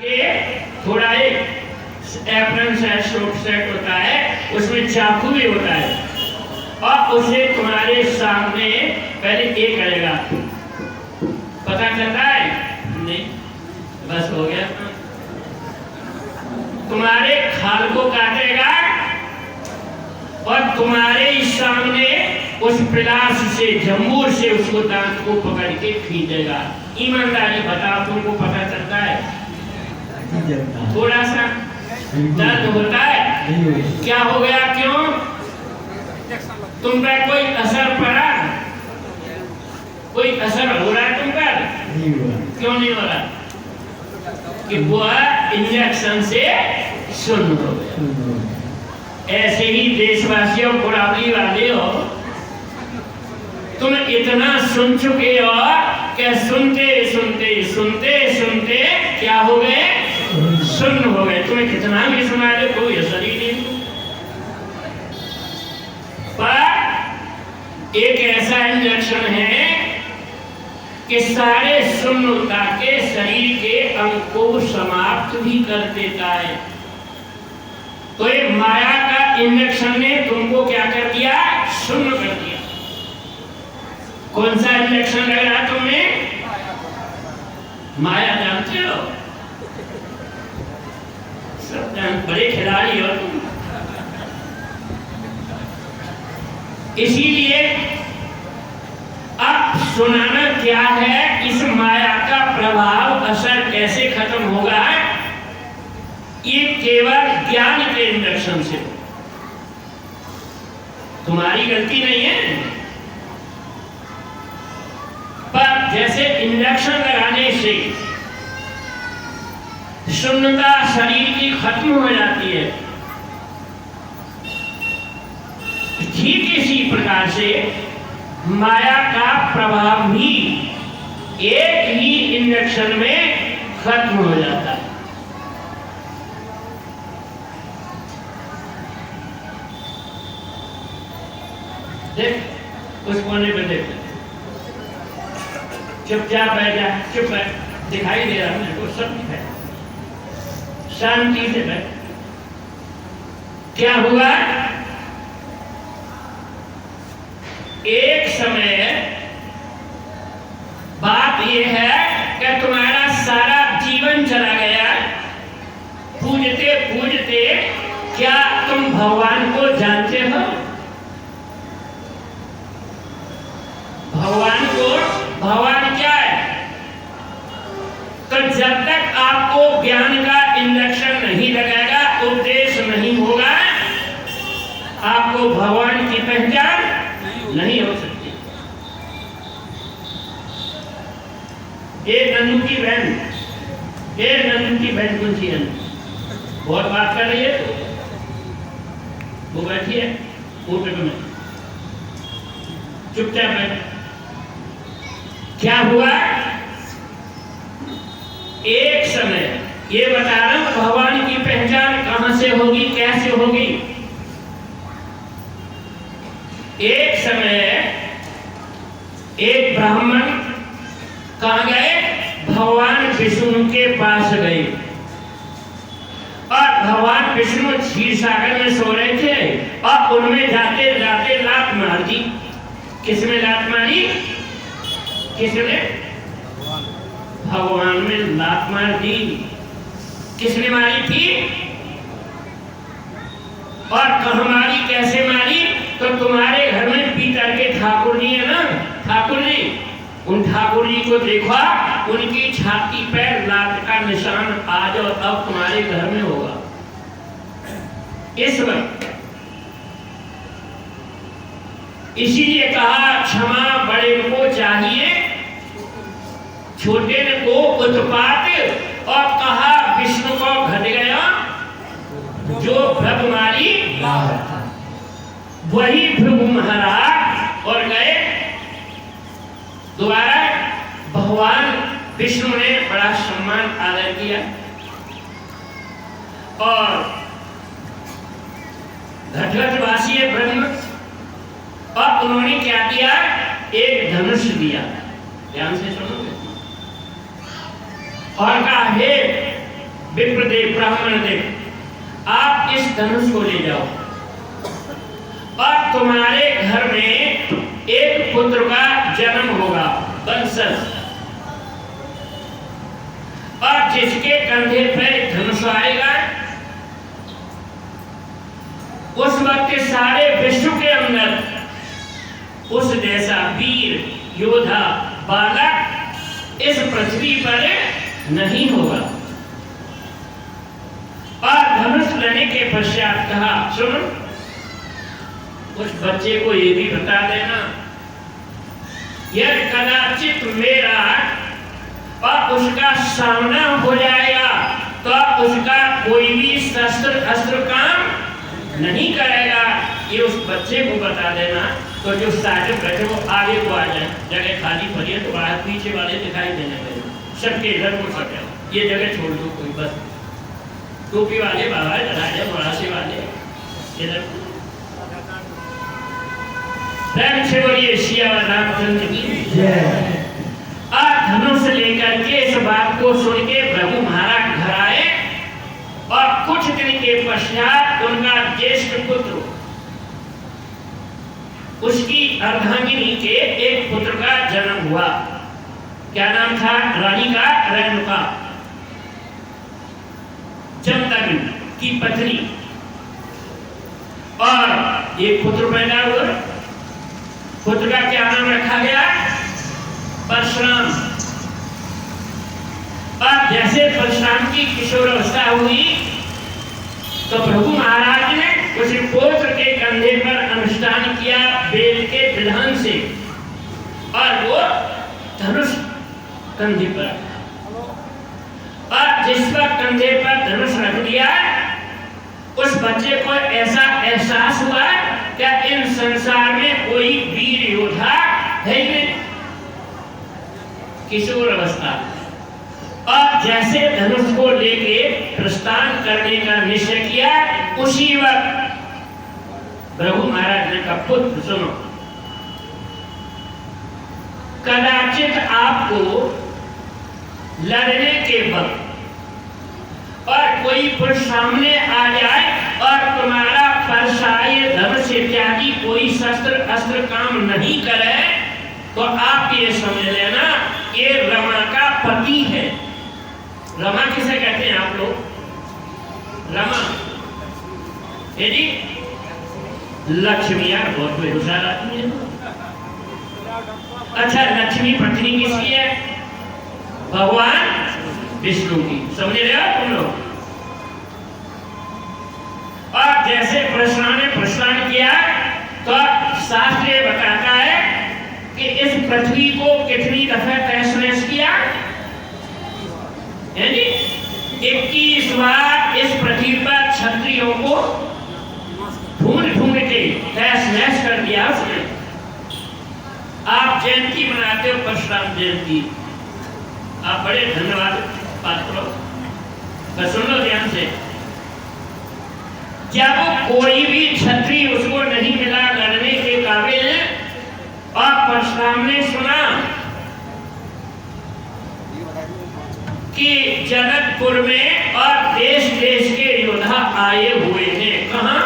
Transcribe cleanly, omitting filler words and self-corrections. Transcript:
थोड़ा एक apron set होता है, उसमें चाकू भी होता है और उसे तुम्हारे सामने पहले ये करेगा, पता चलता है नहीं, बस हो गया। तुम्हारे खाल को काटेगा और तुम्हारे सामने उस पिलास से जम्बूर से उसको दांत को पकड़ के खींचेगा। ईमानदारी बताओ, तुमको पता चलता है? थोड़ा सा दर्द होता है, क्या हो गया? क्यों? तुम पर कोई असर पड़ा? कोई असर हो रहा है तुम पर? क्यों नहीं हो रहा? कि वो इंजेक्शन से सुन्न हो गया। ऐसे ही देशवासियों बुढ़ापी वाले हो, तुम इतना सुन चुके हो कि सुनते सुनते सुनते सुनते क्या हो गए? सुन्न हो गए। तुम्हें कितना भी सुना दे कोई असर ही नहीं। पर एक ऐसा इंजेक्शन है कि सारे सुन्नता के शरीर के अंग को समाप्त भी कर देता है। तो ये माया का इंजेक्शन ने तुमको क्या कर दिया? सुन्न कर दिया। कौन सा इंजेक्शन लग रहा तुमने? माया जानते हो? सब बड़े खिलाड़ी हो तुम। इसीलिए अब सुनाना क्या है, इस माया का प्रभाव असर कैसे खत्म होगा, ये केवल ज्ञान के इंजेक्शन से। तुम्हारी गलती नहीं है, पर जैसे इंजेक्शन लगाने से शून्यता शरीर की खत्म हो जाती है, ठीक इसी प्रकार से माया का प्रभाव भी एक ही इंजेक्शन में खत्म हो जाता है। देख उस कोने पे देख, चुपचाप बैठ जा, चुप है, दिखाई दे रहा मेरे को, सब दिखाई, शांति से बैठ। क्या हुआ? एक समय बात यह है कि तुम्हारा सारा जीवन चला गया पूजते पूजते। क्या तुम भगवान को जानते हो? भगवान को, भगवान क्या है? तो जब तक आपको ज्ञान का इंजेक्शन नहीं लगेगा, उपदेश नहीं होगा, आपको भगवान की पहचान नहीं हो सकती। एक नंदू की बहन, एक नंदू की बहन कौन सी है? बहुत बात कर रही है, वो बैठी है ऊपर में, चुपचाप बैठ। क्या हुआ? एक समय ये बता रहा हूं, भगवान की पहचान कहां से होगी, कैसे होगी? एक समय एक ब्राह्मण कहां गए? भगवान विष्णु के पास गए और भगवान विष्णु क्षीर सागर में सो रहे थे और उनमें जाते जाते लात मार दी। किसने लात मारी? किसने? भगवान में लात मार दी। किसने मारी थी? और कहां मारी, कैसे मारी? तो तुम्हारे घर में पीतर के ठाकुर जी है ना, ठाकुर जी, उन ठाकुर जी को देखा, उनकी छाती पर लात का निशान आज और अब तुम्हारे घर में होगा। इस वक्त इसीलिए कहा क्षमा बड़े को चाहिए, छोटे को उत्पात, और कहा विष्णु को घट गया जो भ्रममारी, वही भृगु महाराज। और गए दोबारा, भगवान विष्णु ने बड़ा सम्मान आदर किया और घटघटवासी ब्रह्म, और उन्होंने क्या किया? एक धनुष दिया। ध्यान से सुनो। और कहा, हे विप्रदेव ब्राह्मण देव, आप इस धनुष को ले जाओ और तुम्हारे घर में एक पुत्र का जन्म होगा, वंशज, और जिसके कंधे पर धनुष आएगा उस वक्त सारे विश्व के अंदर उस जैसा वीर योद्धा बालक इस पृथ्वी पर नहीं होगा। और धनुष लेने के पश्चात कहा, सुन, उस बच्चे को ये भी बता देना, यदि कदाचित मेरा और उसका सामना हो जाएगा तो उसका कोई भी शस्त्र अस्त्र काम नहीं करेगा। ये उस बच्चे को बता देना, तो जो साथ बैठे वो आगे को आ जाए, जगह खाली पड़ी है तो बाहर पीछे वाले दिखाई देने लगे, सबके इधर को सके, ये जगह छोड़ दो कोई, बस टोपी वाले बाहर, राजा मरासी वाले इधर। प्रेम से बोलिए सियावर रामचंद्र की जय। धनुष लेकर के इस बात को सुन के प्रभु महाराज घर आए और कुछ दिन के पश्चात उनका ज्येष्ठ पुत्र, उसकी अर्धांगिनी के एक पुत्र का जन्म हुआ। क्या नाम था? रानी का रेणुका, जमदग्नि की पत्नी। और एक पुत्र पैदा हुआ, पुत्र का क्या नाम रखा गया? परशुराम। और जैसे परशुराम की किशोर अवस्था हुई तो प्रभु महाराज ने उस पुत्र के कंधे पर अनुष्ठान किया वेद के विधान से, और वो धनुष कंधे पर, और जिस पर कंधे पर धनुष रख दिया उस बच्चे को ऐसा एहसास हुआ कि इन संसार में कोई वीर योद्धा है नहीं, किशोर अवस्था। और जैसे धनुष को लेके प्रस्थान करने का निश्चय किया, उसी वक्त प्रभु महाराज ने कहा, पुत्र सुनो, कदाचित आपको लड़ने के वक्त और कोई पुरुष सामने आ जाए और तुम्हारा परसाय धनुष इत्यादि कोई शस्त्र अस्त्र काम नहीं करे तो आप ये समझ लेना ये रमा का पति है। रमा किसे कहते हैं आप लोग? रमा यदि लक्ष्मी, यार बहुत बेहोशार आदमी है। अच्छा, लक्ष्मी पत्नी किसकी है? भगवान विष्णु की। समझ रहे हो तुम लोग? और जैसे परशुराम ने प्रस्थान किया तो शास्त्र बताता है कि इस पृथ्वी को कितनी दफे तहस नहस किया? 21 बार इस पृथ्वी पर क्षत्रियों को ढूंढ ढूंढ के तहस नहस कर दिया उसने। आप जयंती मनाते हो, परशुराम जयंती, आप बड़े धन्यवाद पात्र हो। बस सुन लो ध्यान से, जब कोई भी क्षत्रिय उसको नहीं मिला लड़ने के काबिल और परशुराम ने सुना कि जनकपुर में और देश देश के योद्धा आए हुए हैं। कहां?